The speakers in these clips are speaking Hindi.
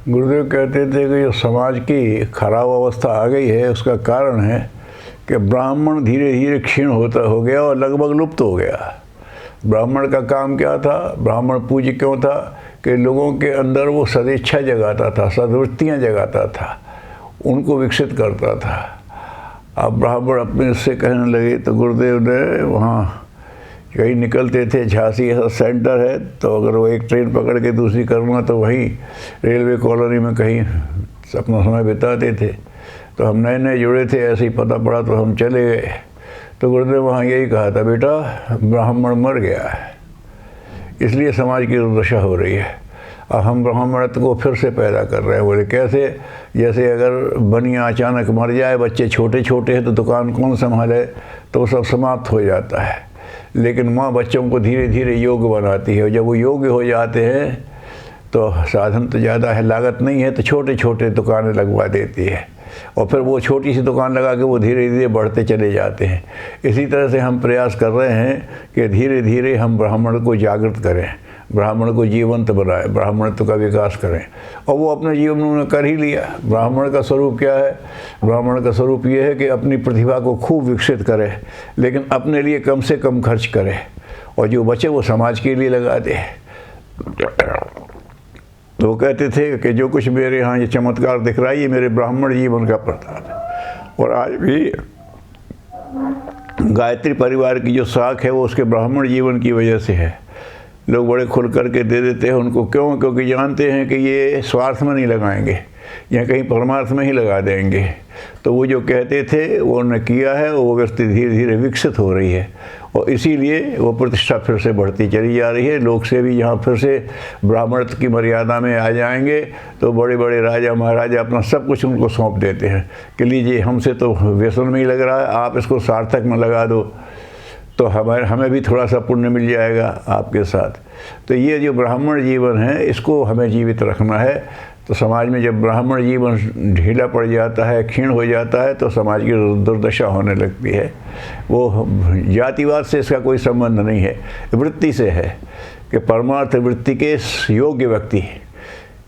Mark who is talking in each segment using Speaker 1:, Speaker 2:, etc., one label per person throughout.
Speaker 1: गुरुदेव कहते थे कि जो समाज की खराब अवस्था आ गई है उसका कारण है कि ब्राह्मण धीरे धीरे क्षीण हो गया और लगभग लुप्त हो गया। ब्राह्मण का काम क्या था? ब्राह्मण पूज्य क्यों था? कि लोगों के अंदर वो सदिच्छा जगाता था, सद्वृत्तियाँ जगाता था, उनको विकसित करता था। अब ब्राह्मण अपने से कहने लगे तो गुरुदेव ने वहाँ कहीं निकलते थे, झांसी ऐसा सेंटर है, तो अगर वो एक ट्रेन पकड़ के दूसरी करना तो वहीं रेलवे कॉलोनी में कहीं अपना समय बिताते थे। तो हम नए नए जुड़े थे, ऐसे ही पता पड़ा तो हम चले गए। तो गुरुदेव वहाँ यही कहा था, बेटा ब्राह्मण मर गया है, इसलिए समाज की दुर्दशा हो रही है। अब हम ब्राह्मणत्व को फिर से पैदा कर रहे हैं। बोले कैसे? जैसे अगर बनिया अचानक मर जाए, बच्चे छोटे छोटे हैं तो दुकान कौन संभाले, तो सब समाप्त हो जाता है। लेकिन माँ बच्चों को धीरे धीरे योग्य बनाती है, और जब वो योग्य हो जाते हैं तो साधन तो ज़्यादा है, लागत नहीं है, तो छोटे छोटे दुकानें लगवा देती है, और फिर वो छोटी सी दुकान लगा के वो धीरे धीरे बढ़ते चले जाते हैं। इसी तरह से हम प्रयास कर रहे हैं कि धीरे धीरे हम ब्राह्मण को जागृत करें, ब्राह्मण को जीवंत बनाएं, ब्राह्मणत्व का विकास करें, और वो अपने जीवन में उन्होंने कर ही लिया। ब्राह्मण का स्वरूप क्या है? ब्राह्मण का स्वरूप ये है कि अपनी प्रतिभा को खूब विकसित करे, लेकिन अपने लिए कम से कम खर्च करे, और जो बचे वो समाज के लिए लगा दे। तो वो कहते थे कि जो कुछ मेरे यहाँ ये चमत्कार दिख रहा है, ये मेरे ब्राह्मण जीवन का प्रताप है। और आज भी गायत्री परिवार की जो साख है वो उसके ब्राह्मण जीवन की वजह से है। लोग बड़े खुल करके दे देते हैं उनको, क्यों? क्योंकि जानते हैं कि ये स्वार्थ में नहीं लगाएंगे, या कहीं परमार्थ में ही लगा देंगे। तो वो जो कहते थे वो उन्होंने किया है, वो व्यक्ति धीरे धीरे विकसित हो रही है, और इसीलिए वो प्रतिष्ठा फिर से बढ़ती चली जा रही है। लोग से भी यहाँ फिर से ब्राह्मणत्व की मर्यादा में आ जाएंगे, तो बड़े बड़े राजा महाराजा अपना सब कुछ उनको सौंप देते हैं कि लीजिए, हमसे तो व्यसन में ही लग रहा है, आप इसको सार्थक में लगा दो, तो हमें भी थोड़ा सा पुण्य मिल जाएगा आपके साथ। तो ये जो ब्राह्मण जीवन है, इसको हमें जीवित रखना है। तो समाज में जब ब्राह्मण जीवन ढीला पड़ जाता है, क्षीण हो जाता है, तो समाज की दुर्दशा होने लगती है। वो जातिवाद से इसका कोई संबंध नहीं है, वृत्ति से है कि परमार्थ वृत्ति के योग्य व्यक्ति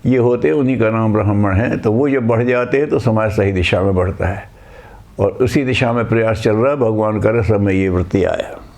Speaker 1: ये होते, उन्हीं का नाम ब्राह्मण है। तो वो जब बढ़ जाते हैं तो समाज सही दिशा में बढ़ता है, और उसी दिशा में प्रयास चल रहा है। भगवान करे सब में ये वृत्ति आए।